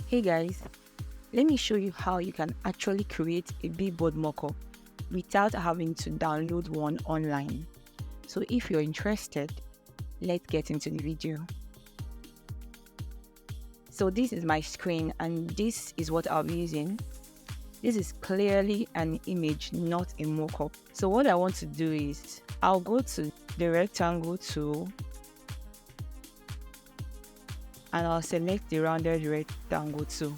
Hey guys, let me show you how you can actually create a billboard mockup without having to download one online. So if you're interested, let's get into the video. So this is my screen and this is what I'll be using. This is clearly an image, not a mockup. So what I want to do is I'll go to the rectangle tool and I'll select the rounded rectangle tool.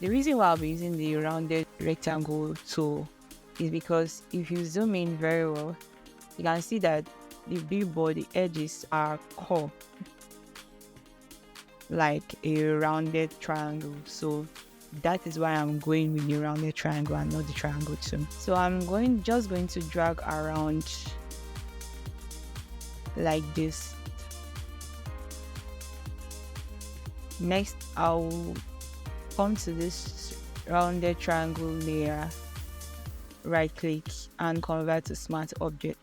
The reason why I'll be using the rounded rectangle tool is because if you zoom in very well, you can see that the billboard, the edges are curved like a rounded triangle. So that is why I'm going with the rounded triangle and not the triangle tool. So I'm just going to drag around like this. Next, I'll come to this rounded triangle layer, right click and convert to smart object.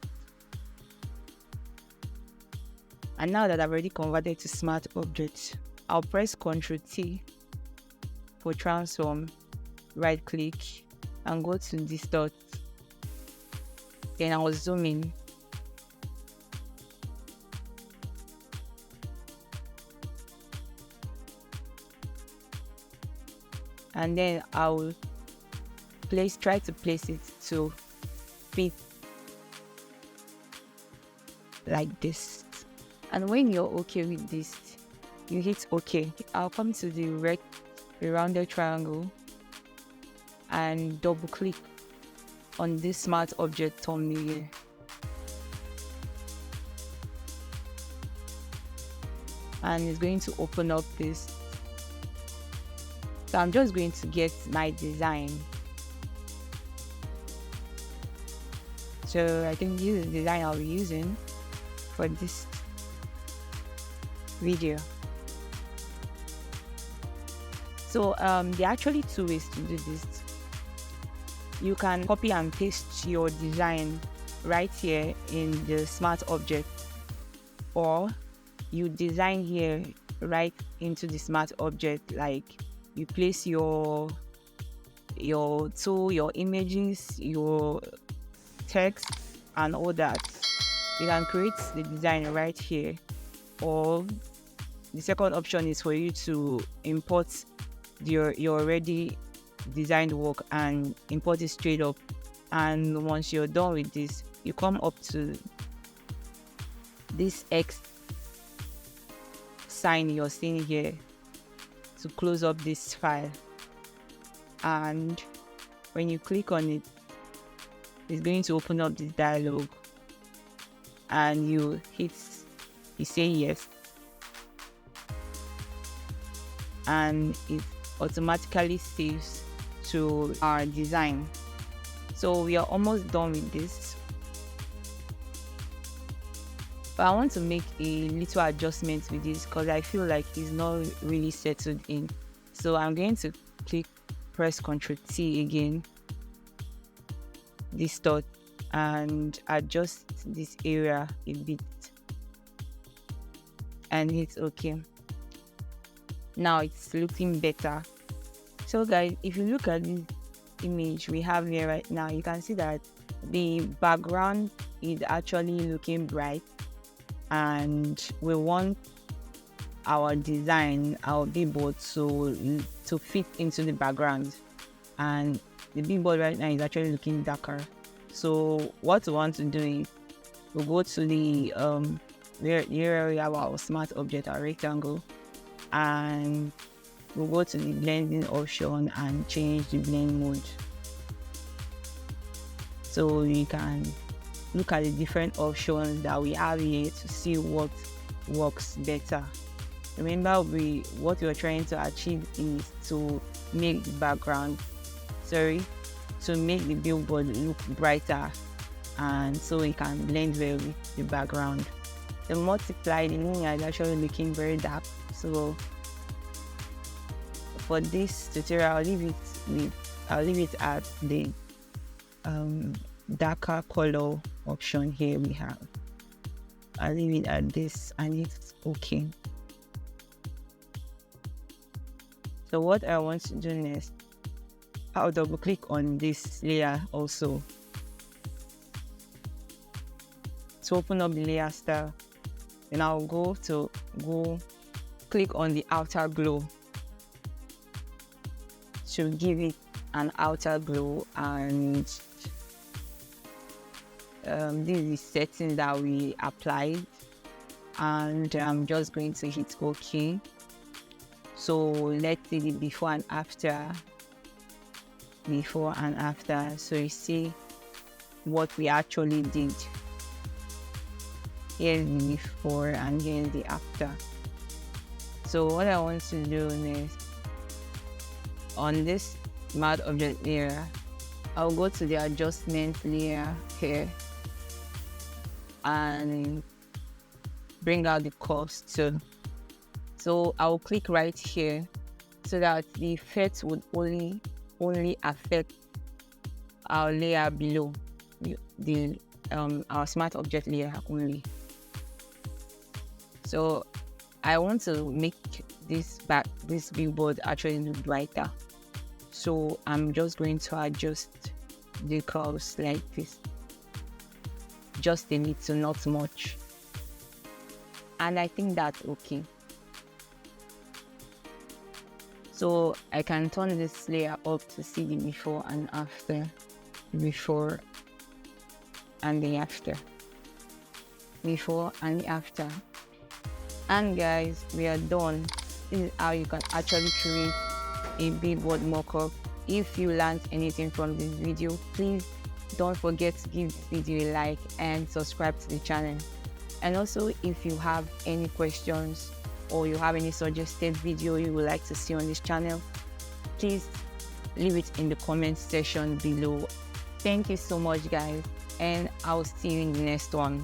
And now that I've already converted to smart object, I'll press Ctrl T for transform, right click and go to distort. Then I'll zoom in. And then I'll try to place it to fit like this. And when you're okay with this, you hit OK. I'll come to the rounded triangle and double click on this smart object thumbnail. And it's going to open up this. So I'm just going to get my design. So I think this is the design I'll be using for this video. So there are actually two ways to do this. You can copy and paste your design right here in the smart object, or you design here right into the smart object, like you place your tool, your images, your text and all that. You can create the design right here, or the second option is for you to import your already designed work and import it straight up. And once you're done with this, you come up to this X sign you're seeing here to close up this file, and when you click on it, it's going to open up this dialog and you say yes, and it automatically saves to our design. So we are almost done with this, but I want to make a little adjustment with this because I feel like it's not really settled in. So I'm going to press Ctrl T again, distort, and adjust this area a bit and hit OK. Now it's looking better. So guys, if you look at this image we have here right now, you can see that the background is actually looking bright, and we want our design, our billboard to fit into the background, and the billboard right now is actually looking darker. So what we want to do is we'll go to the where we have our smart object, our rectangle, and we'll go to the blending option and change the blend mode. So you can look at the different options that we have here to see what works better. Remember, what we're trying to achieve is to make the background, to make the billboard look brighter, and so it can blend well with the background. The multiply, the linear is actually looking very dark. So for this tutorial, I'll leave it at the darker color option here we have. I'll leave it at this and it's OK. So what I want to do next, I'll double click on this layer also to open up the layer style. Then I'll go click on the outer glow to give it an outer glow, and this is the setting that we applied, and I'm just going to hit OK. So let's see the before and after. So you see what we actually did. Here's the before and here's the after. So what I want to do next, on this matte object layer, I'll go to the adjustment layer here and bring out the curves too. So I'll click right here so that the effect would only affect our layer below, our smart object layer only. So I want to make this billboard actually look brighter. So I'm just going to adjust the curves like this, just a little, not much, and I think that's okay. So I can turn this layer up to see the before and after, before and the after, before and the after. And guys, we are done. This is how you can actually create a billboard mockup. If you learned anything from this video, please don't forget to give this video a like and subscribe to the channel. And also, if you have any questions or you have any suggested video you would like to see on this channel, please leave it in the comment section below. Thank you so much, guys, and I'll see you in the next one.